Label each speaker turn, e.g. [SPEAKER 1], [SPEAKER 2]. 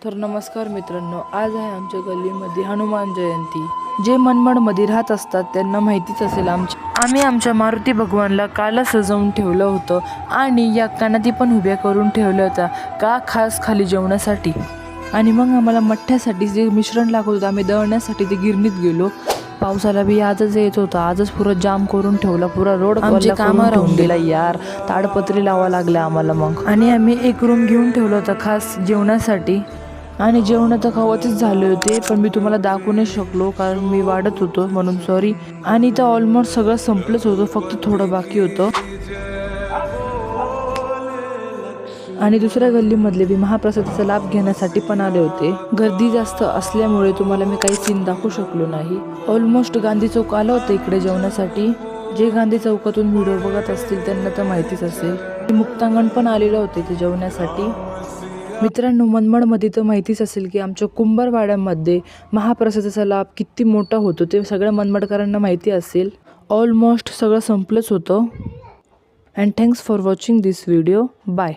[SPEAKER 1] तर नमस्कार मित्रांनो, आज आहे आमच्या गल्लीमध्ये हनुमान जयंती। जे मनमाडमध्ये राहत असतात त्यांना माहितीच असेल आम्ही आमच्या मारुती भगवानला काला सजवून ठेवलं होतं आणि या कानाती पण उभ्या करून ठेवल्या होत्या का खास खाली जेवणासाठी। आणि मग आम्हाला मठ्ठ्यासाठी जे मिश्रण लागत होतं आम्ही दळण्यासाठी ते गिरणीत गेलो। पावसाला बी आजच येत होता, आजच पुरा जाम करून ठेवला, पुरा रोड आमचे कामं राहून गेला यार। ताडपत्री लावा लागल्या आम्हाला मग, आणि आम्ही एक रूम घेऊन ठेवलं होतं खास जेवणासाठी। आणि जेवण तर खावतच झाले होते, पण मी तुम्हाला दाखवू नाही शकलो कारण मी वाढत होतो म्हणून सॉरी। आणि तर ऑलमोस्ट सगळं संपलंच होतं, फक्त थोडं बाकी होतं। आणि दुसऱ्या गल्लीमधले बी महाप्रसादाचा लाभ घेण्यासाठी पण आले होते। गर्दी जास्त असल्यामुळे तुम्हाला मी काही सीन दाखवू शकलो नाही। ऑलमोस्ट गांधी चौक आलं होतं इकडे जेवणासाठी। जे गांधी चौकातून व्हिडिओ बघत असतील त्यांना तर माहितीच असेल। मुक्तांगण पण आलेलं होते ते जेवण्यासाठी। मित्रांनो, मनमाडमध्ये तर माहितीच असेल की आमच्या कुंभारवाड्यामध्ये महाप्रसादाचा लाभ किती मोठा होतो, ते सगळ्या मनमाडकरांना माहिती असेल। ऑलमोस्ट सगळं संपलंच होतं। And thanks for watching this video. Bye.